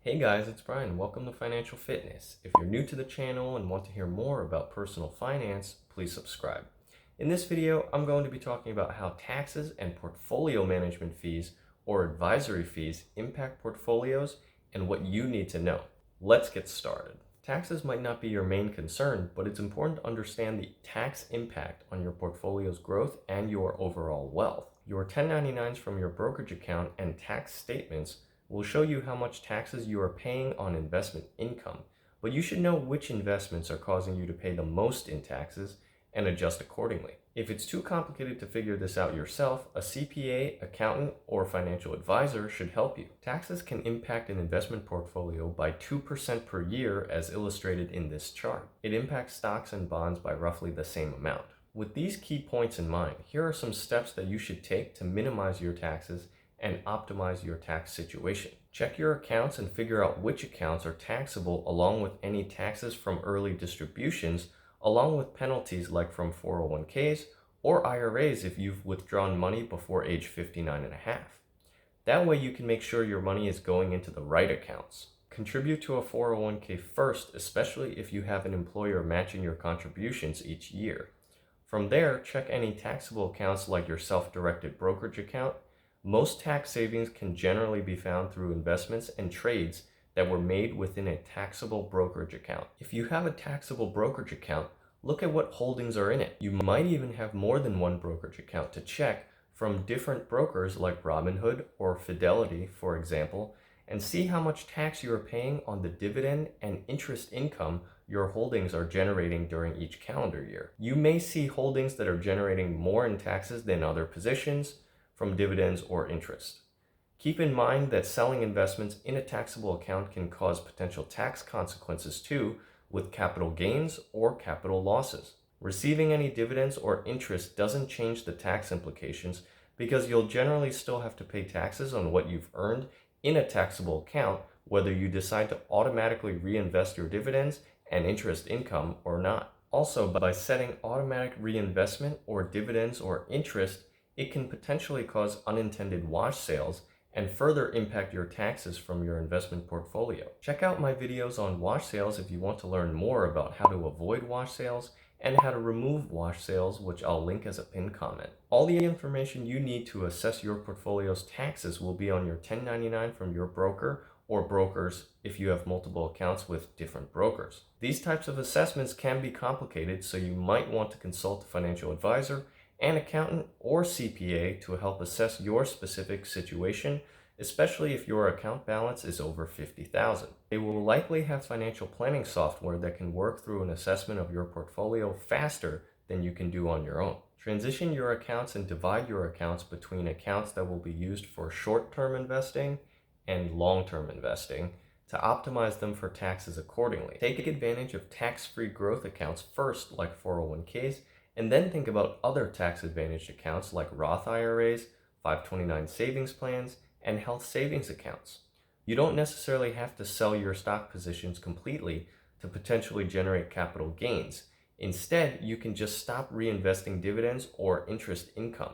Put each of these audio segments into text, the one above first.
Hey guys, it's Brian. Welcome to Financial Fitness. If you're new to the channel and want to hear more about personal finance, please subscribe. In this video, I'm going to be talking about how taxes and portfolio management fees or advisory fees impact portfolios and what you need to know. Let's get started. Taxes might not be your main concern, but it's important to understand the tax impact on your portfolio's growth and your overall wealth. Your 1099s from your brokerage account and tax statements will show you how much taxes you are paying on investment income, but you should know which investments are causing you to pay the most in taxes and adjust accordingly. If it's too complicated to figure this out yourself, a CPA, accountant, or financial advisor should help you. Taxes can impact an investment portfolio by 2% per year as illustrated in this chart. It impacts stocks and bonds by roughly the same amount. With these key points in mind, here are some steps that you should take to minimize your taxes and optimize your tax situation. Check your accounts and figure out which accounts are taxable along with any taxes from early distributions, along with penalties like from 401ks or IRAs if you've withdrawn money before age 59 and a half. That way you can make sure your money is going into the right accounts. Contribute to a 401k first, especially if you have an employer matching your contributions each year. From there, check any taxable accounts like your self-directed brokerage account. Most tax savings can generally be found through investments and trades that were made within a taxable brokerage account. If you have a taxable brokerage account, look at what holdings are in it. You might even have more than one brokerage account to check from different brokers like Robinhood or Fidelity, for example, and see how much tax you are paying on the dividend and interest income your holdings are generating during each calendar year. You may see holdings that are generating more in taxes than other positions from dividends or interest. Keep in mind that selling investments in a taxable account can cause potential tax consequences too, with capital gains or capital losses. Receiving any dividends or interest doesn't change the tax implications because you'll generally still have to pay taxes on what you've earned in a taxable account, whether you decide to automatically reinvest your dividends and interest income or not. Also, by setting automatic reinvestment or dividends or interest, it can potentially cause unintended wash sales and further impact your taxes from your investment portfolio. Check out my videos on wash sales if you want to learn more about how to avoid wash sales and how to remove wash sales, which I'll link as a pinned comment. All the information you need to assess your portfolio's taxes will be on your 1099 from your broker or brokers if you have multiple accounts with different brokers. These types of assessments can be complicated, so you might want to consult a financial advisor, an accountant, or CPA to help assess your specific situation, especially if your account balance is over $50,000. They will likely have financial planning software that can work through an assessment of your portfolio faster than you can do on your own. Transition your accounts and divide your accounts between accounts that will be used for short-term investing and long-term investing to optimize them for taxes accordingly. Take advantage of tax-free growth accounts first, like 401ks, and then think about other tax-advantaged accounts like Roth IRAs, 529 savings plans, and health savings accounts. You don't necessarily have to sell your stock positions completely to potentially generate capital gains. Instead, you can just stop reinvesting dividends or interest income.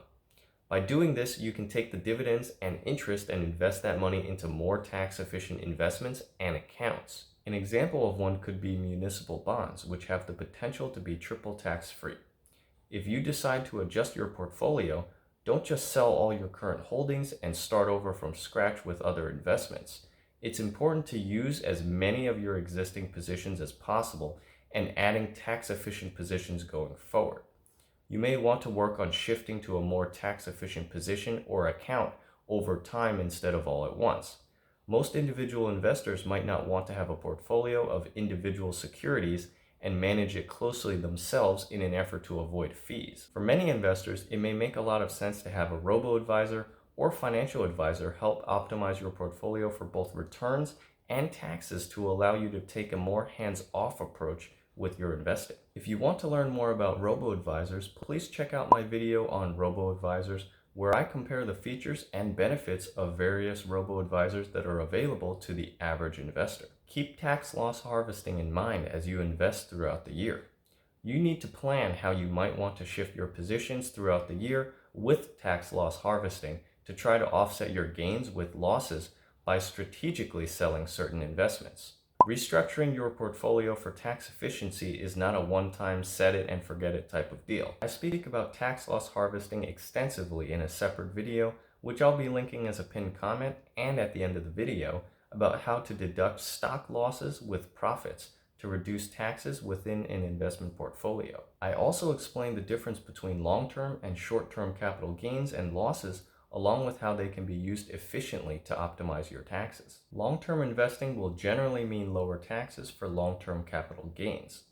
By doing this, you can take the dividends and interest and invest that money into more tax-efficient investments and accounts. An example of one could be municipal bonds, which have the potential to be triple tax-free. If you decide to adjust your portfolio, don't just sell all your current holdings and start over from scratch with other investments. It's important to use as many of your existing positions as possible and adding tax-efficient positions going forward. You may want to work on shifting to a more tax-efficient position or account over time instead of all at once. Most individual investors might not want to have a portfolio of individual securities and manage it closely themselves in an effort to avoid fees. For many investors, it may make a lot of sense to have a robo-advisor or financial advisor help optimize your portfolio for both returns and taxes to allow you to take a more hands-off approach with your investing. If you want to learn more about robo-advisors, please check out my video on robo-advisors, where I compare the features and benefits of various robo-advisors that are available to the average investor. Keep tax loss harvesting in mind as you invest throughout the year. You need to plan how you might want to shift your positions throughout the year with tax loss harvesting to try to offset your gains with losses by strategically selling certain investments. Restructuring your portfolio for tax efficiency is not a one-time set it and forget it type of deal. I speak about tax loss harvesting extensively in a separate video, which I'll be linking as a pinned comment and at the end of the video, about how to deduct stock losses with profits to reduce taxes within an investment portfolio. I also explain the difference between long-term and short-term capital gains and losses, along with how they can be used efficiently to optimize your taxes. Long-term investing will generally mean lower taxes for long-term capital gains.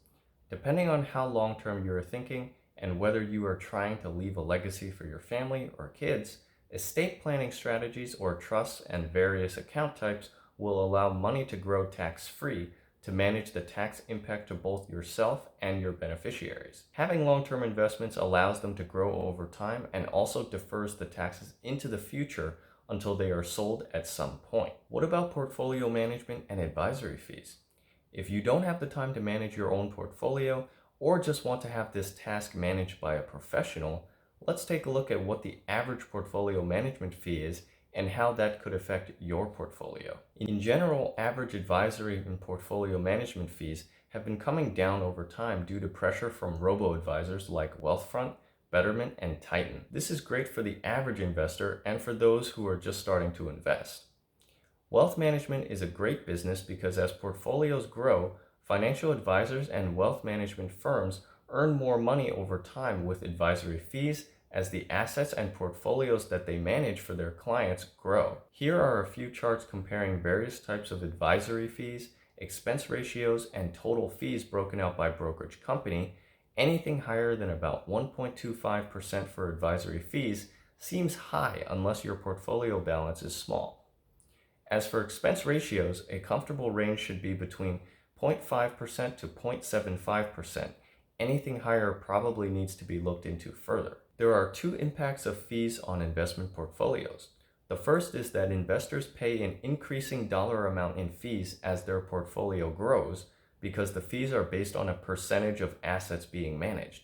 Depending on how long-term you are thinking and whether you are trying to leave a legacy for your family or kids, estate planning strategies or trusts and various account types will allow money to grow tax-free to manage the tax impact to both yourself and your beneficiaries. Having long-term investments allows them to grow over time and also defers the taxes into the future until they are sold at some point. What about portfolio management and advisory fees? If you don't have the time to manage your own portfolio or just want to have this task managed by a professional, let's take a look at what the average portfolio management fee is and how that could affect your portfolio. In general, average advisory and portfolio management fees have been coming down over time due to pressure from robo-advisors like Wealthfront, Betterment, and Titan. This is great for the average investor and for those who are just starting to invest. Wealth management is a great business because as portfolios grow, financial advisors and wealth management firms earn more money over time with advisory fees as the assets and portfolios that they manage for their clients grow. Here are a few charts comparing various types of advisory fees, expense ratios, and total fees broken out by brokerage company. Anything higher than about 1.25% for advisory fees seems high unless your portfolio balance is small. As for expense ratios, a comfortable range should be between 0.5% to 0.75%. Anything higher probably needs to be looked into further. There are two impacts of fees on investment portfolios. The first is that investors pay an increasing dollar amount in fees as their portfolio grows because the fees are based on a percentage of assets being managed.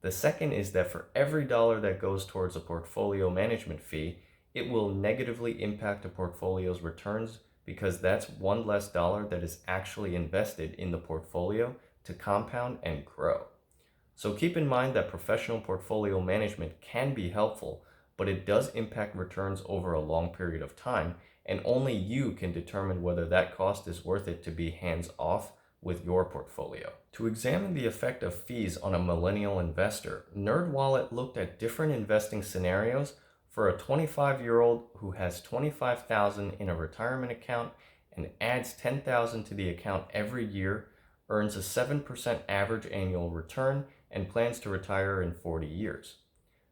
The second is that for every dollar that goes towards a portfolio management fee, it will negatively impact a portfolio's returns because that's one less dollar that is actually invested in the portfolio to compound and grow. So keep in mind that professional portfolio management can be helpful, but it does impact returns over a long period of time, and only you can determine whether that cost is worth it to be hands-off with your portfolio. To examine the effect of fees on a millennial investor, NerdWallet looked at different investing scenarios for a 25-year-old who has $25,000 in a retirement account and adds $10,000 to the account every year, earns a 7% average annual return, and plans to retire in 40 years.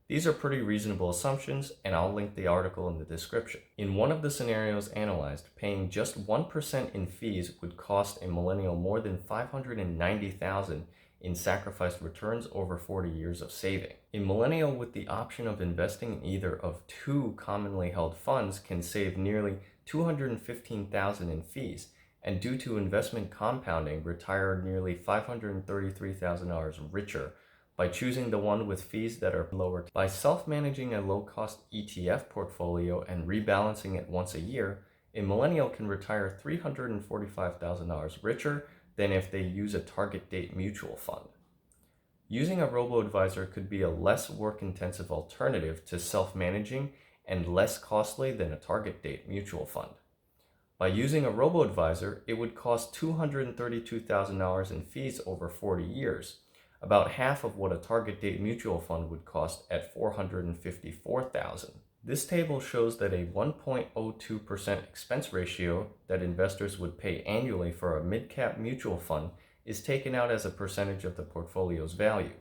These are pretty reasonable assumptions, and I'll link the article in the description. In one of the scenarios analyzed, paying just 1% in fees would cost a millennial more than $590,000 in sacrificed returns over 40 years of saving. A millennial with the option of investing in either of two commonly held funds can save nearly $215,000 in fees, and due to investment compounding, retire nearly $533,000 richer by choosing the one with fees that are lower. By self-managing a low-cost ETF portfolio and rebalancing it once a year, a millennial can retire $345,000 richer than if they use a target date mutual fund. Using a robo-advisor could be a less work-intensive alternative to self-managing and less costly than a target date mutual fund. By using a robo-advisor, it would cost $232,000 in fees over 40 years, about half of what a target date mutual fund would cost at $454,000. This table shows that a 1.02% expense ratio that investors would pay annually for a mid-cap mutual fund is taken out as a percentage of the portfolio's value.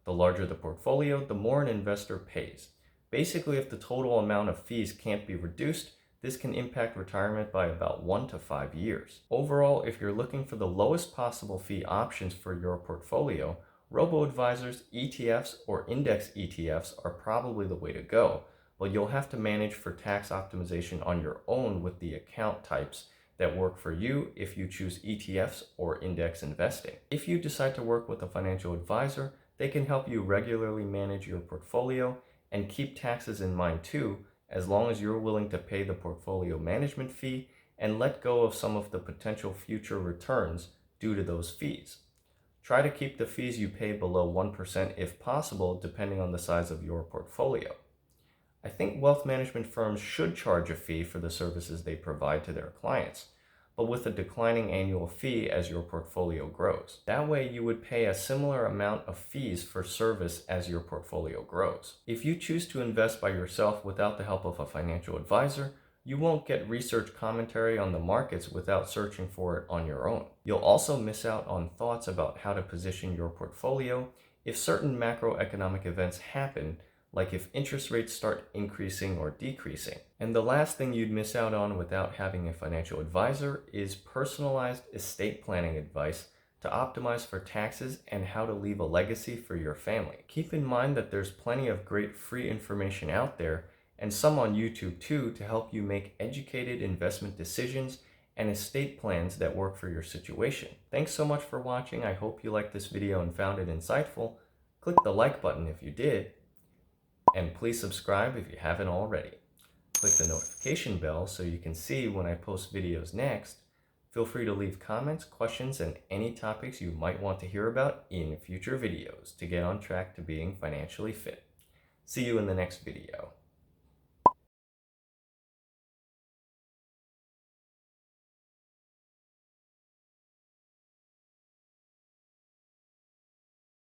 The larger the portfolio, the more an investor pays. Basically, if the total amount of fees can't be reduced, this can impact retirement by about 1 to 5 years. Overall, if you're looking for the lowest possible fee options for your portfolio, robo-advisors, ETFs, or index ETFs are probably the way to go, but you'll have to manage for tax optimization on your own with the account types that work for you if you choose ETFs or index investing. If you decide to work with a financial advisor, they can help you regularly manage your portfolio and keep taxes in mind too, as long as you're willing to pay the portfolio management fee and let go of some of the potential future returns due to those fees. Try to keep the fees you pay below 1% if possible, depending on the size of your portfolio. I think wealth management firms should charge a fee for the services they provide to their clients, but with a declining annual fee as your portfolio grows. That way, you would pay a similar amount of fees for service as your portfolio grows. If you choose to invest by yourself without the help of a financial advisor, you won't get research commentary on the markets without searching for it on your own. You'll also miss out on thoughts about how to position your portfolio if certain macroeconomic events happen, like if interest rates start increasing or decreasing. And the last thing you'd miss out on without having a financial advisor is personalized estate planning advice to optimize for taxes and how to leave a legacy for your family. Keep in mind that there's plenty of great free information out there, and some on YouTube too, to help you make educated investment decisions and estate plans that work for your situation. Thanks so much for watching. I hope you liked this video and found it insightful. Click the like button if you did, and please subscribe if you haven't already. Click the notification bell so you can see when I post videos next. Feel free to leave comments, questions, and any topics you might want to hear about in future videos to get on track to being financially fit. See you in the next video.